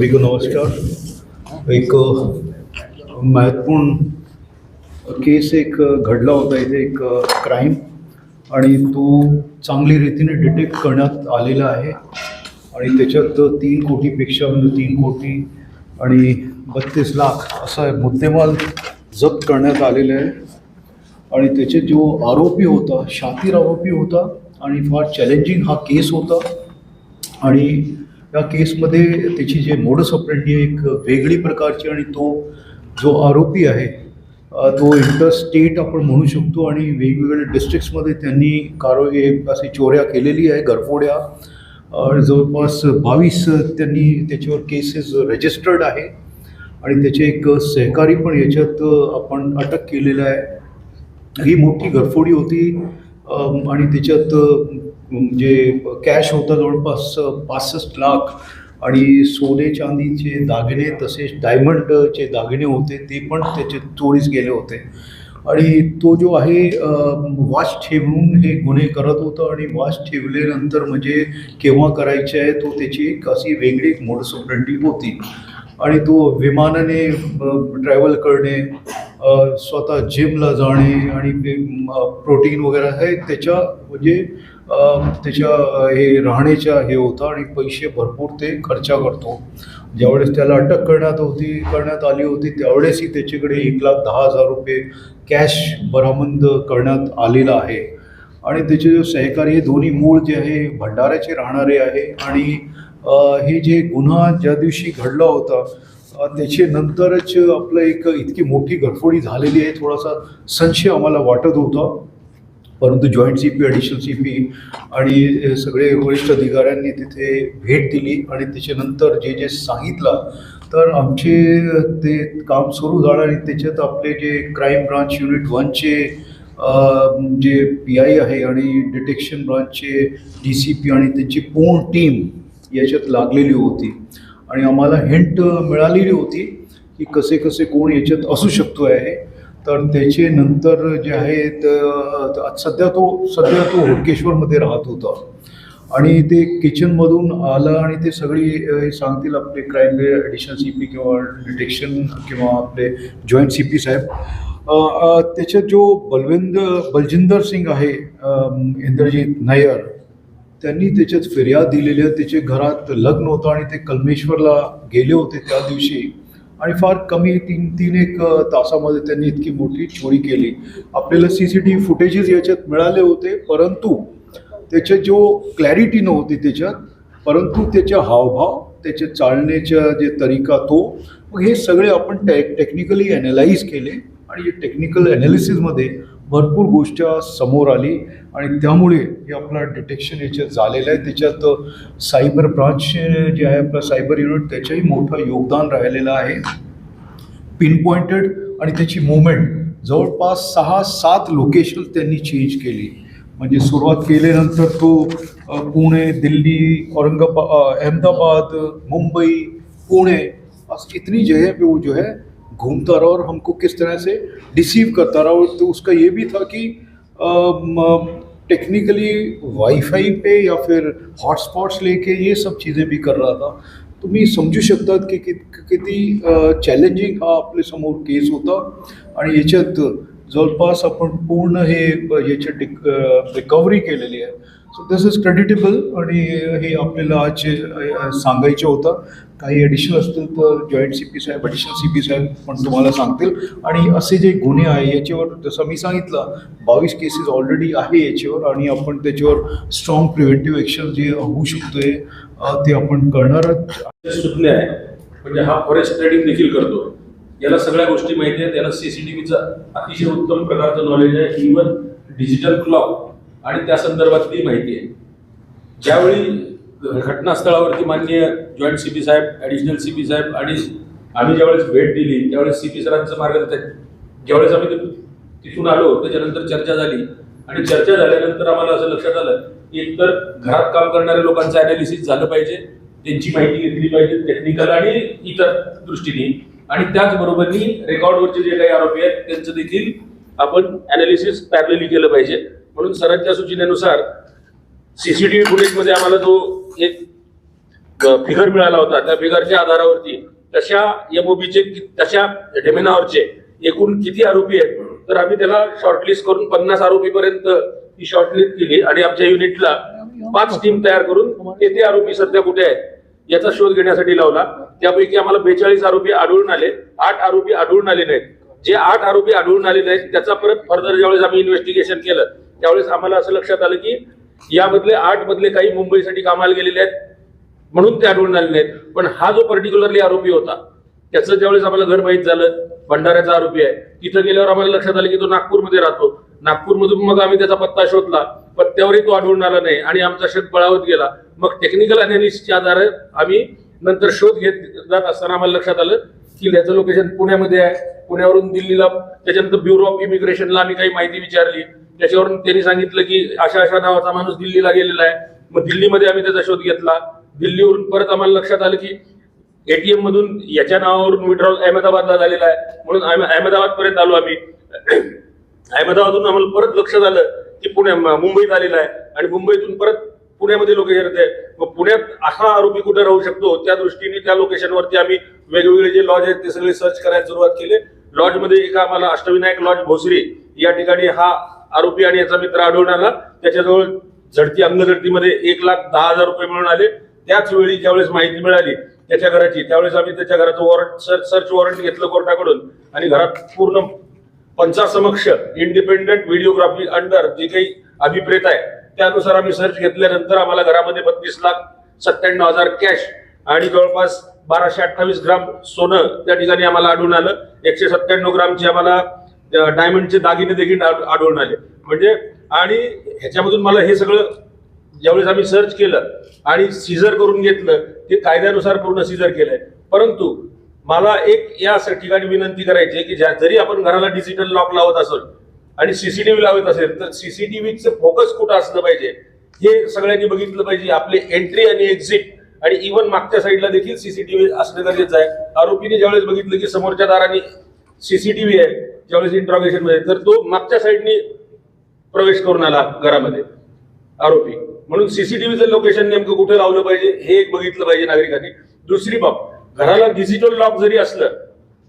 सभी को नमस्कार। एक महत्वपूर्ण केस एक घडला होता इथे, एक क्राईम, आणि तो चांगली रीतीने डिटेक्ट करण्यात आलेला आहे आणि त्याच्यात 3 कोटीपेक्षा म्हणजे 3 कोटी आणि 32 लाख असा मुद्देमाल जप्त करण्यात आलेला आहे. आणि त्याचे जो आरोपी होता, शातीर आरोपी होता आणि फार चॅलेंजिंग हा केस होता. आणि या केसमध्ये त्याची जे मोडस ऑपरेंडी एक वेगळी प्रकारची, आणि तो जो आरोपी आहे तो इंटरस्टेट आपण म्हणू शकतो, आणि वेगवेगळ्या डिस्ट्रिक्ट्समध्ये त्यांनी अशी चोऱ्या केलेली आहे, घरफोड्या. जवळपास 22 त्यांनी त्याच्यावर केसेस रजिस्टर्ड आहे आणि त्याचे एक सहकारी पण याच्यात आपण अटक केलेलं आहे. ही मोठी घरफोडी होती आणि त्याच्यात म्हणजे कॅश होता जवळपास 65 लाख, आणि सोने चांदीचे दागिने तसेच डायमंडचे दागिने होते, ते पण त्याचे चोरीस गेले होते. आणि तो जो आहे वॉच ठेवून हे गुन्हे करत होता, आणि वॉच ठेवल्यानंतर म्हणजे केव्हा करायचे आहे तो त्याची एक अशी वेगळी एक मोडस ऑपरेंडी होती. आणि तो विमानाने ट्रॅव्हल करणे, स्वतः जिमला जाणे आणि प्रोटीन वगैरे आहे त्याच्या म्हणजे त्याच्या हे राहण्याच्या हे होतं, आणि पैसे भरपूर ते खर्चा करतो. ज्यावेळेस त्याला अटक करण्यात आली होती त्यावेळेसही त्याच्याकडे 1,10,000 रुपये कॅश बरामद करण्यात आलेला आहे. आणि त्याचे जो सहकारी हे दोन्ही मूळ जे आहे भंडाऱ्याचे राहणारे आहे. आणि हे जे गुन्हा ज्या दिवशी घडला होता त्याचे नंतरच आपलं एक इतकी मोठी घरफोडी झालेली आहे, थोडासा संशय आम्हाला वाटत होता. परंतु जॉईंट CP, ॲडिशनल CP आणि सगळे वरिष्ठ अधिकाऱ्यांनी तिथे भेट दिली आणि त्याच्यानंतर जे जे सांगितलं तर आमचे ते काम सुरू झालं. आणि त्याच्यात आपले जे क्राईम ब्रांच युनिट 1चे जे PI आहे आणि डिटेक्शन ब्रांचचे DCP आणि त्यांची पूर्ण टीम याच्यात लागलेली होती. आणि आम्हाला हिंट मिळालेली होती की कसे कसे कोण याच्यात असू शकतो आहे. तर त्याचे नंतर जे आहे सध्या तो होडकेश्वरमध्ये राहत होता, आणि ते किचनमधून आलं आणि ते सगळी सांगतील आपले क्राईम ॲडिशनल CP किंवा डिटेक्शन किंवा आपले जॉईंट CP साहेब. त्याच्यात जो बलजिंदर सिंग आहे, इंद्रजीत नायर, त्यांनी त्याच्यात फिर्याद दिलेली आहे. त्याचे घरात लग्न होतं आणि ते कलमेश्वरला गेले होते त्या दिवशी, आणि फार कमी 3-1 तासामध्ये त्यांनी इतकी मोठी चोरी केली. आपल्याला CCTV फुटेजेस याच्यात मिळाले होते, परंतु त्याच्यात जो क्लॅरिटी नव्हती त्याच्यात, परंतु त्याच्या हावभाव, त्याचे चालण्याच्या जे तरीका मग हे सगळे आपण टेक्निकली ॲनालाइज केले. आणि टेक्निकल ॲनालिसिसमध्ये भरपूर गोष्ट समोर आली, आणि त्यामुळे हे आपला डिटेक्शन याच्यात झालेलं आहे. त्याच्यात सायबर ब्रांच जे आहे आपलं सायबर युनिट त्याचंही मोठं योगदान राहिलेलं आहे. पिनपॉइंटेड आणि त्याची मुवमेंट जवळपास 6-7 लोकेशन त्यांनी चेंज केली. म्हणजे सुरुवात केल्यानंतर तो पुणे, दिल्ली, औरंगाबाद, अहमदाबाद, मुंबई, पुणे, इतनी जगह पे वो जो है घूमता रहा और हमको किस तरह से डिसीव करता रहा. और तो उसका ये भी था कि टेक्निकली वाईफाई पे या फिर हॉटस्पॉट्स लेके ये सब चीज़ें भी कर रहा था. तुम्ही समजू शकतात की किती चॅलेंजिंग हा आपल्या समोर केस होता. आणि याच्यात जवळपास आपण पूर्ण हे याच्यात रिकव्हरी केलेली आहे. सो दिस इज क्रेडिटेबल, आणि हे आपल्याला आज सांगायचं होतं. काही ॲडिशनल असतील तर जॉईंट CP साहेब, ॲडिशनल CP साहेब पण तुम्हाला सांगतील. आणि असे जे गुन्हे आहे याच्यावर जसं मी सांगितलं 22 केसेस ऑलरेडी आहे याच्यावर, आणि आपण त्याच्यावर स्ट्रॉंग प्रिव्हेंटिव्ह ॲक्शन जे होऊ शकतोय ते आपण करणारच. सुटले आहे. म्हणजे हा फॉरेस्ट ट्रेडिंग देखील करतो, याला सगळ्या गोष्टी माहिती आहेत. याला CCTVचं अतिशय उत्तम प्रकारचं नॉलेज आहे, इव्हन डिजिटल क्लॉक आणि त्या संदर्भातली माहिती आहे. ज्यावेळी घटनास्थळावरती माननीय जॉईंट CP साहेब, ॲडिशनल CP साहेब आणि आम्ही ज्यावेळेस भेट दिली त्यावेळेस CP सरांचं मार्गदर्शन, ज्यावेळेस आम्ही तिथून आलो त्याच्यानंतर चर्चा झाली. आणि चर्चा झाल्यानंतर आम्हाला असं लक्षात आलं की एकतर घरात काम करणाऱ्या लोकांचं ॲनालिसिस झालं पाहिजे, त्यांची माहिती घेतली पाहिजे टेक्निकल आणि इतर दृष्टीने, आणि त्याचबरोबरनी रेकॉर्डवरचे जे काही आरोपी आहेत त्यांचं देखील आपण ॲनालिसिस पॅरलली केलं पाहिजे. म्हणून सरांच्या सूचनेनुसार CCTV फुटेजमध्ये आम्हाला जो एक फिगर मिळाला होता, त्या फिगरच्या आधारावरती तशा एमओबीचे तशा डेमिनावरचे एकूण किती आरोपी आहेत, तर आम्ही त्याला शॉर्टलिस्ट करून 50 आरोपी पर्यंत ती शॉर्टलिस्ट केली आणि आमच्या युनिटला 5 टीम तयार करून ते आरोपी सध्या कुठे आहेत याचा शोध घेण्यासाठी लावला. त्यापैकी आम्हाला 42 आरोपी आढळून आले, 8 आरोपी आढळून आले नाहीत. जे 8 आरोपी आढळून आले नाहीत त्याचा परत फर्दर ज्यावेळेस आम्ही इन्व्हेस्टिगेशन केलं त्यावेळेस आम्हाला असं लक्षात आलं की यामधले 8 मधले काही मुंबईसाठी कामाला गेलेले आहेत म्हणून ते आढळून आले नाहीत. पण हा जो पर्टिक्युलरली आरोपी होता त्याचं ज्यावेळेस आम्हाला घर माहीत झालं, भंडाऱ्याचा आरोपी आहे, तिथं गेल्यावर आम्हाला लक्षात आलं की तो नागपूरमध्ये राहतो. नागपूरमधून मग आम्ही त्याचा पत्ता शोधला, पत्त्यावरही तो आढळून आला नाही आणि आमचा शोध बळावत गेला. मग टेक्निकल अनालिसिसच्या आधारे आम्ही नंतर शोध घेत जात असताना आम्हाला लक्षात आलं की त्याचं लोकेशन पुण्यामध्ये आहे. पुण्यावरून दिल्लीला, त्याच्यानंतर ब्युरो ऑफ इमिग्रेशनला आम्ही काही माहिती विचारली, त्याच्यावरून त्यांनी सांगितलं की अशा अशा नावाचा माणूस दिल्लीला गेलेला आहे. मग दिल्लीमध्ये आम्ही त्याचा शोध घेतला. दिल्लीवरून परत आम्हाला लक्षात आलं की एटीएम मधून याच्या नावावरून विड्रॉल अहमदाबादला झालेला आहे म्हणून अहमदाबाद पर्यंत आलो आम्ही. अहमदाबादून आम्हाला परत लक्षात आलं की मुंबईत आलेला आहे आणि मुंबईतून परत पुण्यामध्ये लोकेशन येते. मग पुण्यात असा आरोपी कुठे राहू शकतो त्या दृष्टीने त्या लोकेशनवरती आम्ही वेगवेगळे जे लॉज आहेत ते सगळे सर्च करायला सुरुवात केली. लॉजमध्ये एका आम्हाला अष्टविनायक लॉज भोसरी या ठिकाणी हा आरोपी आणि याचा मित्र आढळून आला. त्याच्याजवळ अंगझडतीमध्ये 1,10,000 रुपये मिळून आले. त्याच वेळी ज्यावेळेस माहिती मिळाली त्याच्या घराची त्यावेळेस आम्ही त्याच्या घराचं वॉरंट सर्च वॉरंट घेतलं कोर्टाकडून आणि घरात पूर्ण पंचासमक्ष इंडिपेंडंट व्हिडिओग्राफी अंडर जे काही अभिप्रेत आहे त्यानुसार आम्ही सर्च घेतल्यानंतर आम्हाला घरामध्ये 32,97,000 कॅश आणि जवळपास 1228 ग्राम सोनं त्या ठिकाणी आम्हाला आढळून आलं. 197 ग्रामचे आम्हाला डायमंडचे दागिने देखील आढळून आले. म्हणजे आणि ह्याच्यामधून मला हे सगळं ज्यावेळेस आम्ही सर्च केलं आणि सीझर करून घेतलं ते कायद्यानुसार पूर्ण सीझर केलंय. परंतु मला एक या ठिकाणी विनंती करायची आहे की जरी आपण घराला डिजिटल लॉक लावत असेल आणि सीसीटीव्ही लावत असेल तर सीसीटीव्हीचं फोकस कुठं असलं पाहिजे हे सगळ्यांनी बघितलं पाहिजे. आपले एंट्री आणि एक्झिट आणि इव्हन मागच्या साईडला देखील सीसीटीव्ही असणं गरजेचं आहे. आरोपीने ज्यावेळेस बघितलं की समोरच्या दाराने सीसीटीव्ही आहे ज्यावेळेस इंट्रॉगेशन मध्ये तर तो मागच्या साईडने प्रवेश करून आला घरामध्ये आरोपी. म्हणून सीसीटीव्हीचं लोकेशन नेमकं कुठे लावलं पाहिजे हे एक बघितलं पाहिजे नागरिकांनी. दुसरी बाब, घराला डिजिटल लॉक जरी असलं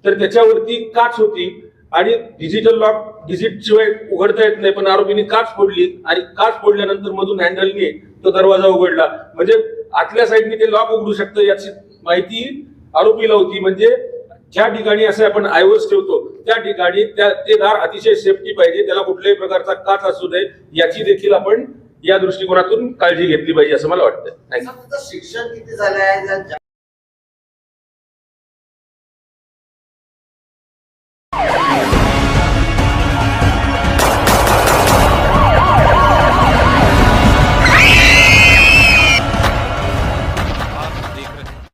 तर त्याच्यावरती काच होती आणि डिजिटल लॉक डिजिट शिवाय उघडता येत नाही, पण आरोपीने काच फोडली आणि काच फोडल्यानंतर मधून हँडलने तो दरवाजा उघडला. म्हणजे आतल्या साईडने ते लॉक उघडू शकतं याची माहिती आरोपीला होती. म्हणजे ज्या ठिकाणी असं आपण आयवस ठेवतो त्या ठिकाणी ते दार अतिशय सेफ्टी पाहिजे, त्याला कुठल्याही प्रकारचा काच असू नये याची देखील आपण या दृष्टिकोनातून काळजी घेतली पाहिजे असं मला वाटतं. शिक्षण किती झालं आहे